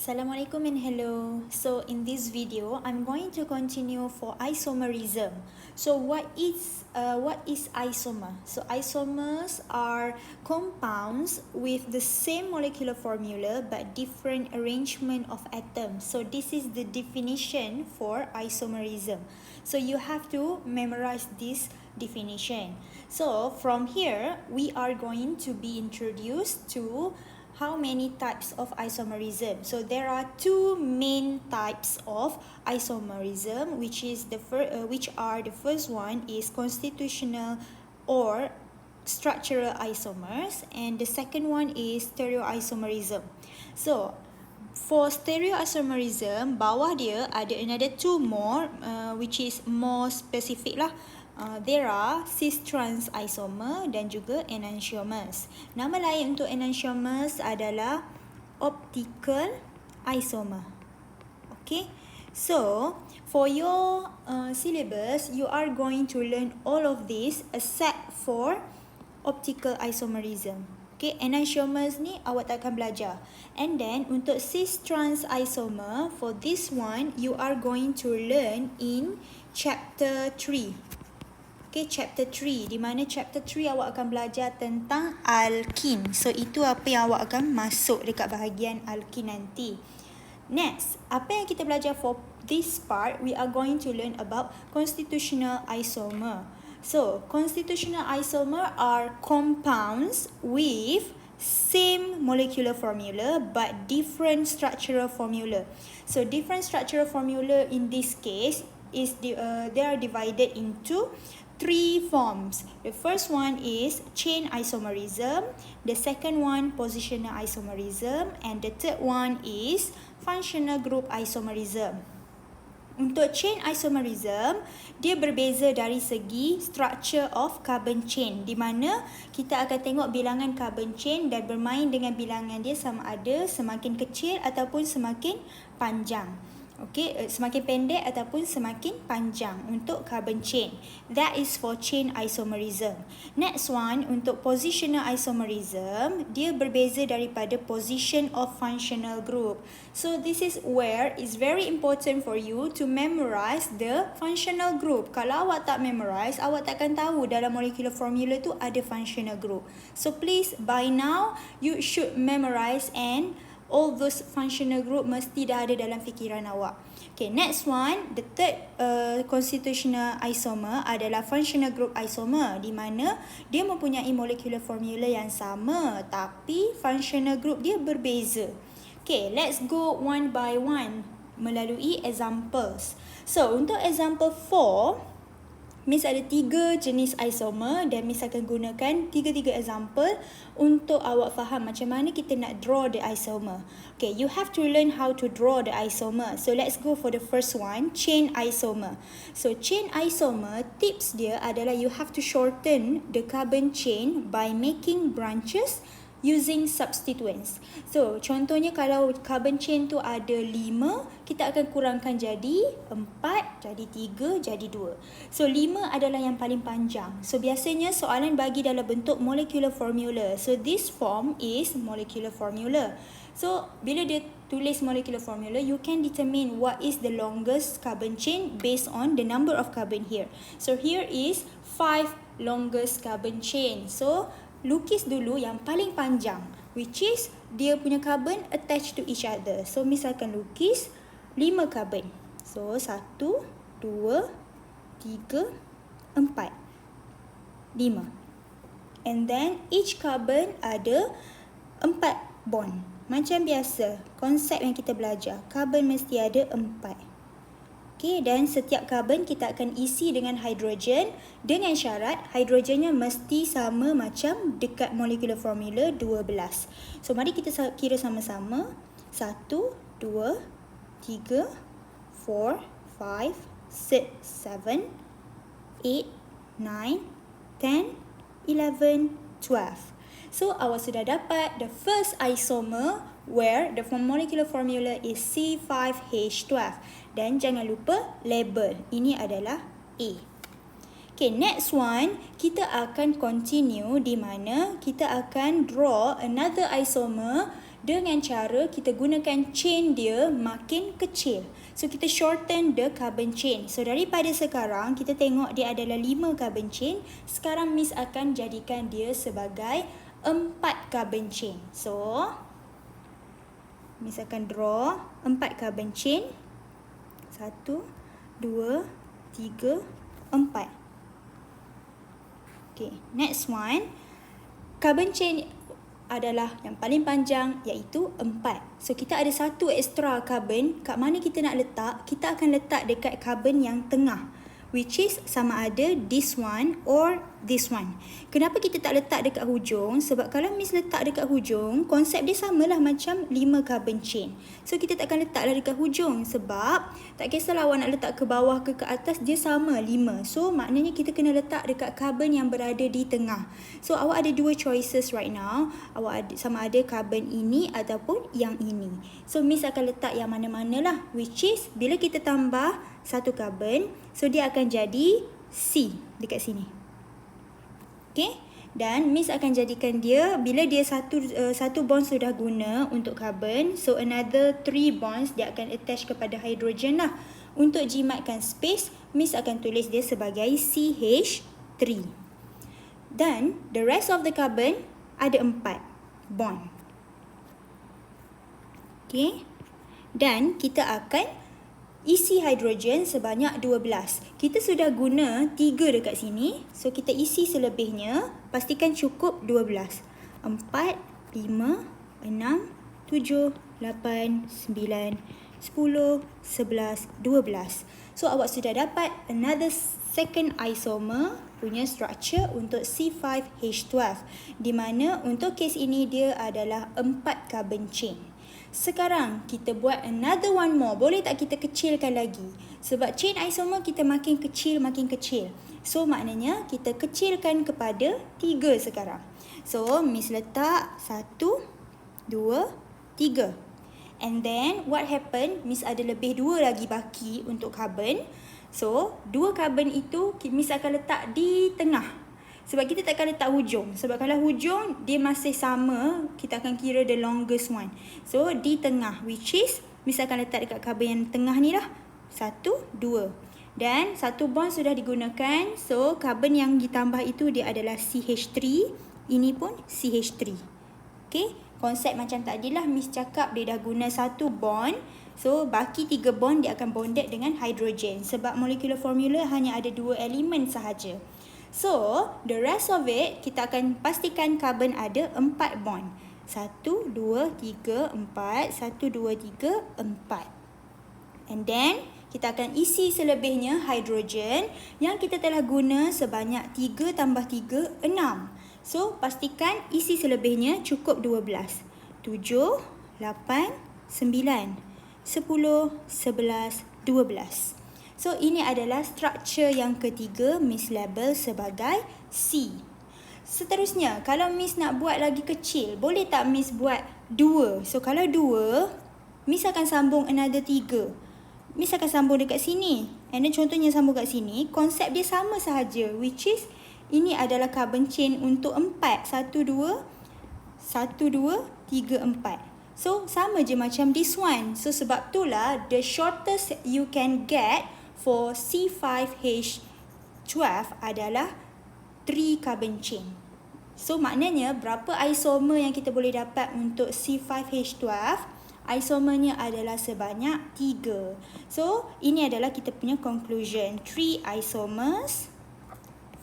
Assalamualaikum and hello. So in this video, I'm going to continue for isomerism. So what is isomer? So isomers are compounds with the same molecular formula but different arrangement of atoms. So this is the definition for isomerism. So you have to memorize this definition. So from here, we are going to be introduced to how many types of isomerism. So there are two main types of isomerism, which are the first one is constitutional or structural isomers, and the second one is stereoisomerism. So for stereoisomerism, bawah dia ada another two more, which is more specific lah. There are cis-trans isomer dan juga enantiomers. Nama lain untuk enantiomers adalah optical isomer. Okay, so for your syllabus, you are going to learn all of this except for optical isomerism. Okay, enantiomers ni awak tak akan belajar. And then untuk cis-trans isomer, for this one you are going to learn in chapter 3. Okay, chapter 3, di mana chapter 3 awak akan belajar tentang alkin. So itu apa yang awak akan masuk dekat bahagian alkin nanti. Next, apa yang kita belajar for this part, we are going to learn about constitutional isomer. So constitutional isomer are compounds with same molecular formula but different structural formula. So different structural formula in this case is they are divided into three forms. The first one is chain isomerism, the second one positional isomerism, and the third one is functional group isomerism. Untuk chain isomerism, dia berbeza dari segi structure of carbon chain, di mana kita akan tengok bilangan carbon chain dan bermain dengan bilangan dia sama ada semakin kecil ataupun semakin panjang. Okay, semakin pendek ataupun semakin panjang untuk carbon chain. That is for chain isomerism. Next one, untuk positional isomerism, dia berbeza daripada position of functional group. So this is where it's very important for you to memorize the functional group. Kalau awak tak memorize, awak takkan tahu dalam molecular formula tu ada functional group. So please, by now, you should memorize and all those functional group mesti dah ada dalam fikiran awak. Okay, next one, the third constitutional isomer adalah functional group isomer, di mana dia mempunyai molecular formula yang sama tapi functional group dia berbeza. Okay, let's go one by one melalui examples. So, untuk example 4, Miss ada 3 jenis isomer dan Miss akan gunakan 3 example untuk awak faham macam mana kita nak draw the isomer. Okay, you have to learn how to draw the isomer. So let's go for the first one, chain isomer. So chain isomer, tips dia adalah you have to shorten the carbon chain by making branches using substituents. So contohnya kalau carbon chain tu ada 5, kita akan kurangkan jadi 4, jadi 3, jadi 2. So 5 adalah yang paling panjang. So biasanya soalan bagi dalam bentuk molecular formula. So this form is molecular formula. So bila dia tulis molecular formula, you can determine what is the longest carbon chain based on the number of carbon here. So here is 5 longest carbon chain. So lukis dulu yang paling panjang, which is dia punya carbon attached to each other. So Miss akan lukis 5 carbon. So 1, 2, 3, 4, 5. And then each carbon ada 4 bond. Macam biasa, konsep yang kita belajar, carbon mesti ada 4. Okay, dan setiap carbon kita akan isi dengan hidrogen dengan syarat hidrogennya mesti sama macam dekat molecular formula 12. So mari kita kira sama-sama. 1, 2, 3, 4, 5, 6, 7, 8, 9, 10, 11, 12. So awak sudah dapat the first isomer where the molecular formula is C5H12. Dan jangan lupa label. Ini adalah A. Okay, next one, kita akan continue di mana kita akan draw another isomer dengan cara kita gunakan chain dia makin kecil. So kita shorten the carbon chain. So daripada sekarang kita tengok dia adalah 5 carbon chain. Sekarang Miss akan jadikan dia sebagai 4 carbon chain. So Miss akan draw 4 carbon chain. 1, 2, 3, 4. Okay, next one. Carbon chain adalah yang paling panjang iaitu 4. So kita ada satu extra carbon. Kat mana kita nak letak? Kita akan letak dekat carbon yang tengah, which is sama ada this one or this one. Kenapa kita tak letak dekat hujung? Sebab kalau Miss letak dekat hujung, konsep dia samalah macam 5 carbon chain. So kita takkan letaklah dekat hujung sebab tak kisahlah awak nak letak ke bawah ke atas, dia sama 5. So maknanya kita kena letak dekat carbon yang berada di tengah. So awak ada dua choices right now. Awak ada, sama ada carbon ini ataupun yang ini. So Miss akan letak yang mana-mana lah, which is bila kita tambah satu carbon, so dia akan jadi C dekat sini. Okay, dan Miss akan jadikan dia, bila dia satu bond sudah guna untuk carbon, so another 3 bonds dia akan attach kepada hydrogen lah. Untuk jimatkan space, Miss akan tulis dia sebagai CH3. Dan the rest of the carbon ada 4 bond. Okay, dan kita akan isi hidrogen sebanyak 12. Kita sudah guna 3 dekat sini. So kita isi selebihnya. Pastikan cukup 12. 4, 5, 6, 7, 8, 9, 10, 11, 12. So awak sudah dapat another second isomer punya structure untuk C5H12. Di mana untuk kes ini dia adalah 4 carbon chain. Sekarang kita buat another one more. Boleh tak kita kecilkan lagi? Sebab chain isomer kita makin kecil makin kecil. So maknanya kita kecilkan kepada 3 sekarang. So Miss letak 1, 2, 3. And then what happen? Miss ada lebih 2 lagi baki untuk carbon. So 2 carbon itu Miss akan letak di tengah. Sebab kita takkan letak hujung. Sebab kalau hujung, dia masih sama. Kita akan kira the longest one. So, di tengah. Which is, Miss akan letak dekat carbon yang tengah ni lah. 1, 2. Dan, satu bond sudah digunakan. So, carbon yang ditambah itu dia adalah CH3. Ini pun CH3. Okay. Konsep macam tadi lah. Miss cakap dia dah guna satu bond. So, baki 3 bond dia akan bonded dengan hydrogen. Sebab molecular formula hanya ada 2 elemen sahaja. So, the rest of it, kita akan pastikan carbon ada 4 bond. 1, 2, 3, 4. 1, 2, 3, 4. And then, kita akan isi selebihnya hydrogen yang kita telah guna sebanyak 3 tambah 3, 6. So, pastikan isi selebihnya cukup 12. 7, 8, 9, 10, 11, 12. So, ini adalah structure yang ketiga Miss label sebagai C. Seterusnya, kalau Miss nak buat lagi kecil, boleh tak Miss buat 2? So, kalau 2, Miss akan sambung another 3. Miss akan sambung dekat sini. And then contohnya sambung kat sini, konsep dia sama sahaja. Which is, ini adalah carbon chain untuk 4. 1, 2, 1, 2, 3, 4. So, sama je macam this one. So, sebab itulah the shortest you can get for C5H12 adalah 3 carbon chain. So maknanya berapa isomer yang kita boleh dapat untuk C5H12? Isomernya adalah sebanyak 3. So ini adalah kita punya conclusion. 3 isomers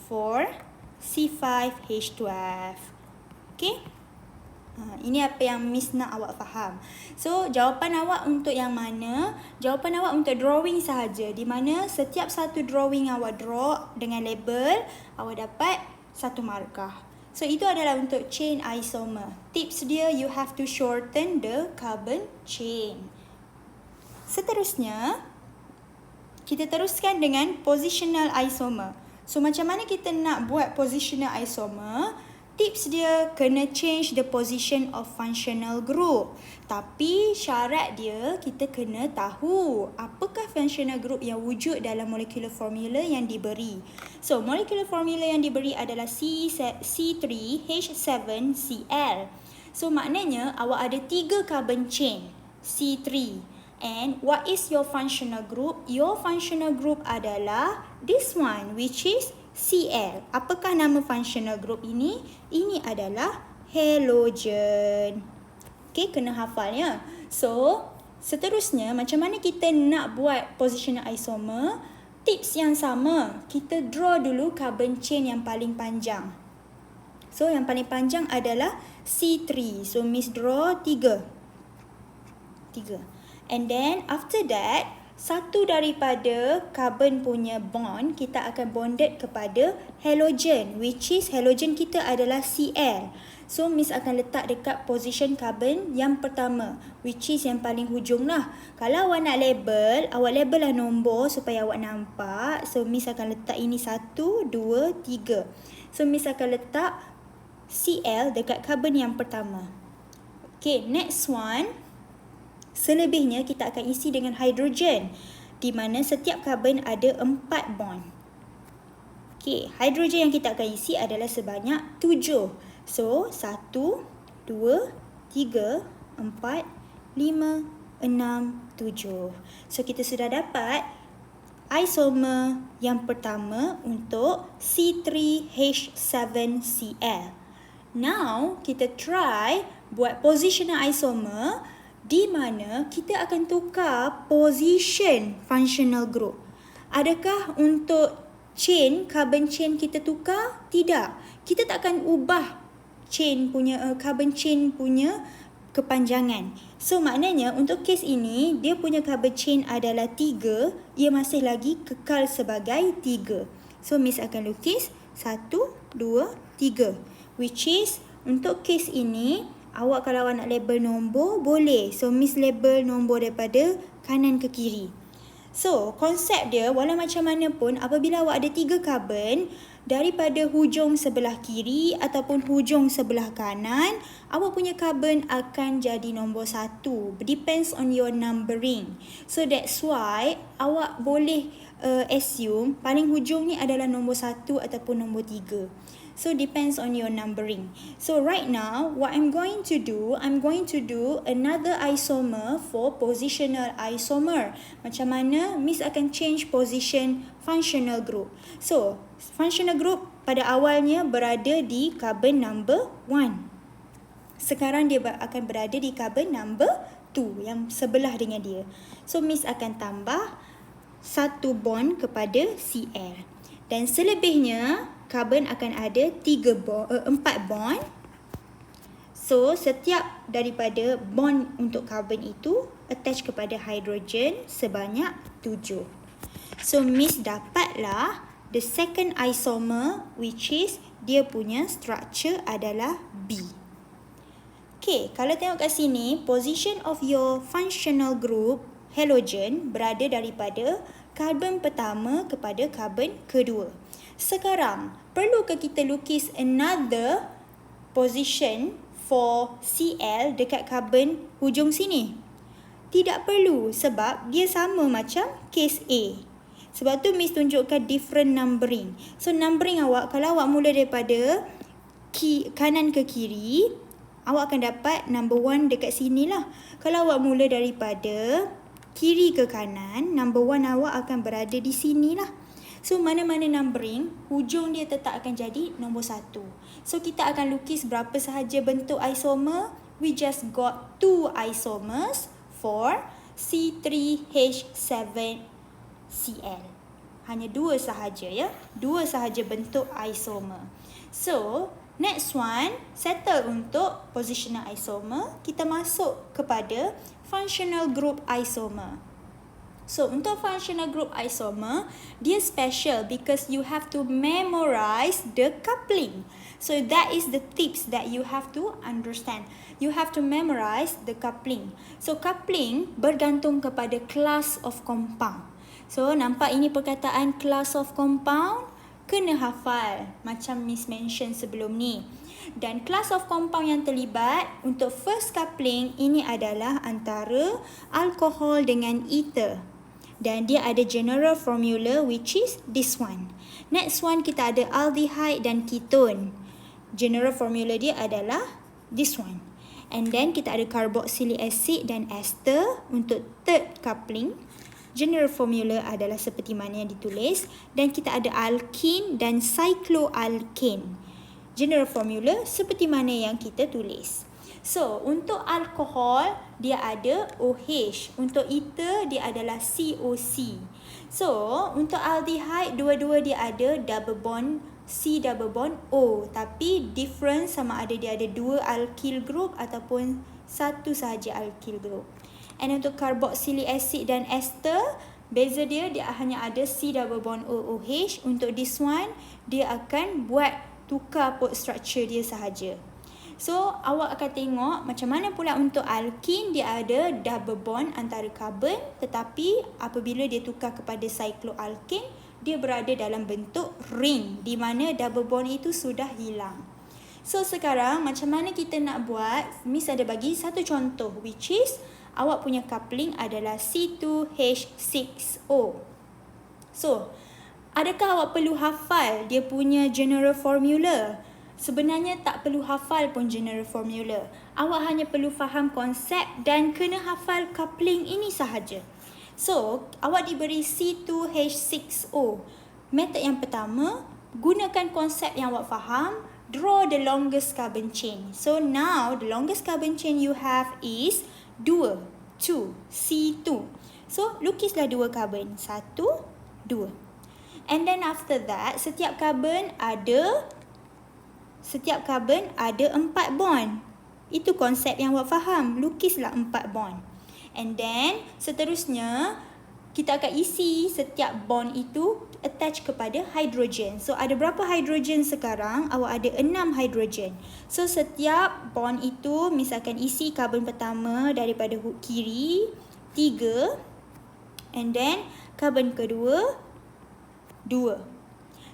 for C5H12. Okay? Ini apa yang Miss nak awak faham. So, jawapan awak untuk yang mana? Jawapan awak untuk drawing sahaja. Di mana setiap satu drawing awak draw dengan label, awak dapat 1 markah. So, itu adalah untuk chain isomer. Tips dia, you have to shorten the carbon chain. Seterusnya, kita teruskan dengan positional isomer. So, macam mana kita nak buat positional isomer? Tips dia kena change the position of functional group. Tapi syarat dia kita kena tahu apakah functional group yang wujud dalam molecular formula yang diberi. So, molecular formula yang diberi adalah C3H7Cl. So maknanya awak ada 3 carbon chain C3. And what is your functional group? Your functional group adalah this one, which is Cl. Apakah nama functional group ini? Ini adalah halogen. Okay, kena hafalnya. So, seterusnya macam mana kita nak buat positional isomer? Tips yang sama. Kita draw dulu carbon chain yang paling panjang. So, yang paling panjang adalah C3. So, Miss draw 3. And then after that, satu daripada carbon punya bond kita akan bonded kepada halogen, which is halogen kita adalah Cl. So Miss akan letak dekat position carbon yang pertama, which is yang paling hujung lah. Kalau awak nak label, awak label lah nombor supaya awak nampak. So Miss akan letak ini 1, 2, 3. So Miss akan letak Cl dekat carbon yang pertama. Okay, next one. Selebihnya kita akan isi dengan hidrogen, di mana setiap carbon ada 4 bond. Okey, hidrogen yang kita akan isi adalah sebanyak 7. So, 1, 2, 3, 4, 5, 6, 7. So, kita sudah dapat isomer yang pertama untuk C3H7Cl. Now, kita try buat positional isomer di mana kita akan tukar position functional group. Adakah untuk carbon chain kita tukar? Tidak. Kita tak akan ubah carbon chain punya kepanjangan. So maknanya untuk kes ini dia punya carbon chain adalah 3, ia masih lagi kekal sebagai 3. So Miss akan lukis 1, 2, 3, which is untuk kes ini awak kalau awak nak label nombor, boleh. So, Miss label nombor daripada kanan ke kiri. So, konsep dia, walau macam mana pun, apabila awak ada 3 carbon, daripada hujung sebelah kiri ataupun hujung sebelah kanan, awak punya carbon akan jadi nombor 1. Depends on your numbering. So, that's why awak boleh assume paling hujung ni adalah nombor 1 ataupun nombor 3. So depends on your numbering. So right now, what I'm going to do another isomer for positional isomer. Macam mana Miss akan change position functional group. So functional group pada awalnya berada di carbon number 1. Sekarang dia akan berada di carbon number 2 yang sebelah dengan dia. So Miss akan tambah 1 bond kepada Cl. Dan selebihnya carbon akan ada 4 bond. So, setiap daripada bond untuk carbon itu attach kepada hidrogen sebanyak 7. So, Miss dapatlah the second isomer, which is dia punya structure adalah B. Okay, kalau tengok kat sini, position of your functional group halogen berada daripada karbon pertama kepada karbon kedua. Sekarang, perlukah kita lukis another position for Cl dekat karbon hujung sini? Tidak perlu sebab dia sama macam case A. Sebab tu Miss tunjukkan different numbering. So numbering awak, kalau awak mula daripada kanan ke kiri, awak akan dapat number 1 dekat sini lah. Kalau awak mula daripada kiri ke kanan, number 1 awak akan berada di sini lah. So, mana-mana numbering, hujung dia tetap akan jadi nombor 1. So, kita akan lukis berapa sahaja bentuk isomer. We just got 2 isomers for C3H7Cl. Hanya 2 sahaja ya. 2 sahaja bentuk isomer. So, next one, settle untuk positional isomer. Kita masuk kepada functional group isomer. So, untuk functional group isomer, dia special because you have to memorize the coupling. So, that is the tips that you have to understand. You have to memorize the coupling. So, coupling bergantung kepada class of compound. So, nampak ini perkataan class of compound? Kena hafal macam Miss mention sebelum ni. Dan class of compound yang terlibat untuk first coupling ini adalah antara alkohol dengan ether. Dan dia ada general formula which is this one. Next one kita ada aldehyde dan ketone. General formula dia adalah this one. And then kita ada carboxylic acid dan ester untuk third coupling. General formula adalah seperti mana yang ditulis. Dan kita ada alkene dan cycloalkane. General formula seperti mana yang kita tulis. So, untuk alkohol, dia ada OH. Untuk ether, dia adalah COC. So, untuk aldehyde, dua-dua dia ada double bond C double bond O. Tapi, difference sama ada dia ada dua alkyl group ataupun satu sahaja alkyl group. And untuk carboxylic acid dan ester, beza dia hanya ada C double bond O OH. Untuk this one, dia akan buat tukar port structure dia sahaja. So, awak akan tengok macam mana pula untuk alkene, dia ada double bond antara carbon, tetapi apabila dia tukar kepada cycloalkane, dia berada dalam bentuk ring, di mana double bond itu sudah hilang. So, sekarang macam mana kita nak buat? Miss ada bagi satu contoh, which is awak punya coupling adalah C2H6O. So, adakah awak perlu hafal dia punya general formula? Sebenarnya tak perlu hafal pun general formula. Awak hanya perlu faham konsep dan kena hafal coupling ini sahaja. So, awak diberi C2H6O. Metod yang pertama, gunakan konsep yang awak faham, draw the longest carbon chain. So, now the longest carbon chain you have is 2, C2. So, lukislah dua carbon. 1, 2. And then after that, setiap carbon ada 4 bond. Itu konsep yang awak faham. Lukislah 4 bond. And then seterusnya kita akan isi setiap bond itu attach kepada hidrogen. So ada berapa hidrogen sekarang? Awak ada 6 hidrogen. So setiap bond itu misalkan isi karbon pertama daripada hook kiri 3. And then karbon kedua 2.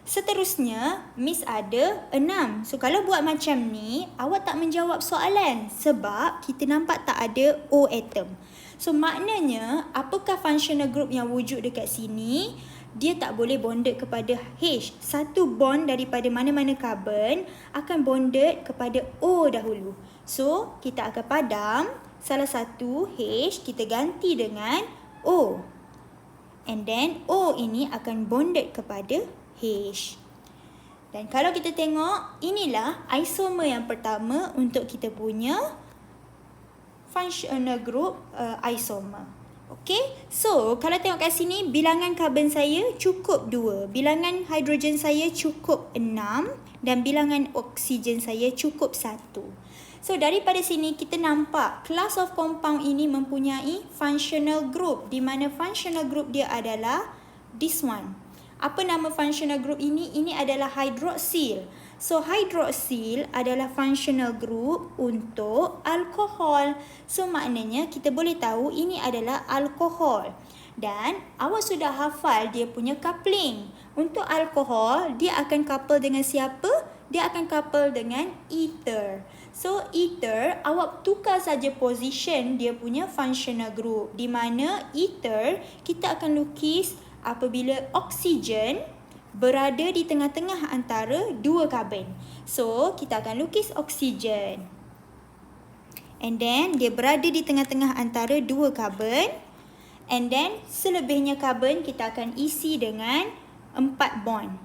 Seterusnya, Miss ada 6. So, kalau buat macam ni, awak tak menjawab soalan sebab kita nampak tak ada O atom. So, maknanya, apakah functional group yang wujud dekat sini? Dia tak boleh bonded kepada H. Satu bond daripada mana-mana carbon akan bonded kepada O dahulu. So, kita akan padam salah satu H, kita ganti dengan O. And then, O ini akan bonded kepada H. Dan kalau kita tengok, inilah isomer yang pertama untuk kita punya functional group isomer. Okay, so kalau tengok kat sini, bilangan karbon saya cukup 2, bilangan hidrogen saya cukup 6 dan bilangan oksigen saya cukup 1. So daripada sini kita nampak class of compound ini mempunyai functional group, di mana functional group dia adalah this one. Apa nama functional group ini? Ini adalah hydroxyl. So, hydroxyl adalah functional group untuk alkohol. So, maknanya kita boleh tahu ini adalah alkohol. Dan awak sudah hafal dia punya coupling. Untuk alkohol, dia akan couple dengan siapa? Dia akan couple dengan ether. So, ether, awak tukar saja position dia punya functional group. Di mana ether, kita akan lukis apabila oksigen berada di tengah-tengah antara dua karbon. So, kita akan lukis oksigen. And then, dia berada di tengah-tengah antara dua karbon. And then, selebihnya karbon kita akan isi dengan 4 bond.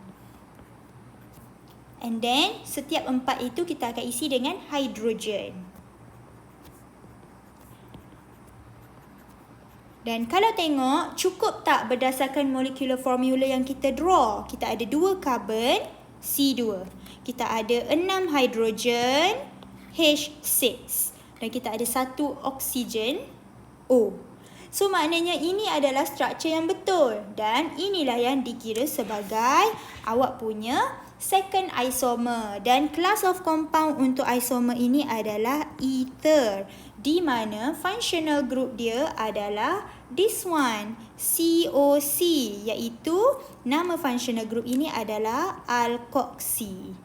And then, setiap 4 itu kita akan isi dengan hidrogen. Dan kalau tengok, cukup tak berdasarkan molecular formula yang kita draw? Kita ada 2 karbon, C2. Kita ada 6 hidrogen, H6. Dan kita ada 1 oksigen, O. So, maknanya ini adalah struktur yang betul. Dan inilah yang dikira sebagai awak punya second isomer. Dan class of compound untuk isomer ini adalah ether. Di mana functional group dia adalah this one, COC, iaitu nama functional group ini adalah alkoxy.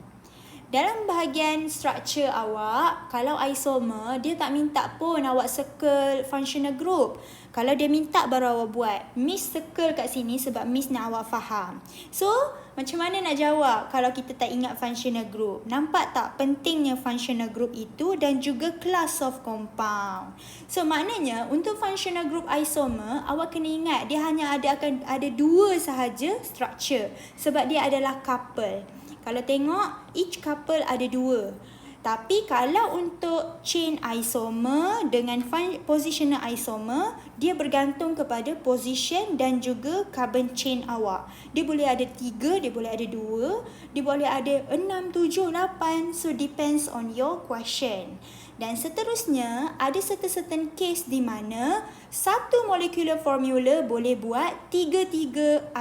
Dalam bahagian structure awak, kalau isomer, dia tak minta pun awak circle functional group. Kalau dia minta baru awak buat. Miss circle kat sini sebab Miss nak awak faham. So, macam mana nak jawab kalau kita tak ingat functional group? Nampak tak pentingnya functional group itu dan juga class of compound. So, maknanya untuk functional group isomer, awak kena ingat dia hanya akan ada 2 sahaja structure sebab dia adalah couple. Kalau tengok, each couple ada 2. Tapi kalau untuk chain isomer dengan positional isomer, dia bergantung kepada position dan juga carbon chain awak. Dia boleh ada 3, dia boleh ada 2, dia boleh ada 6, 7, 8. So depends on your question. Dan seterusnya, ada certain case di mana satu molecular formula boleh buat 3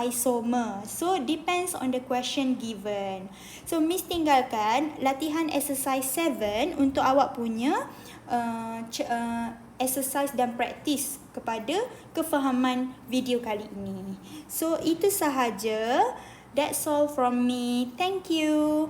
isomer. So depends on the question given. So Miss tinggalkan latihan exercise 7 untuk awak punya exercise dan praktis kepada kefahaman video kali ini. So itu sahaja. That's all from me. Thank you.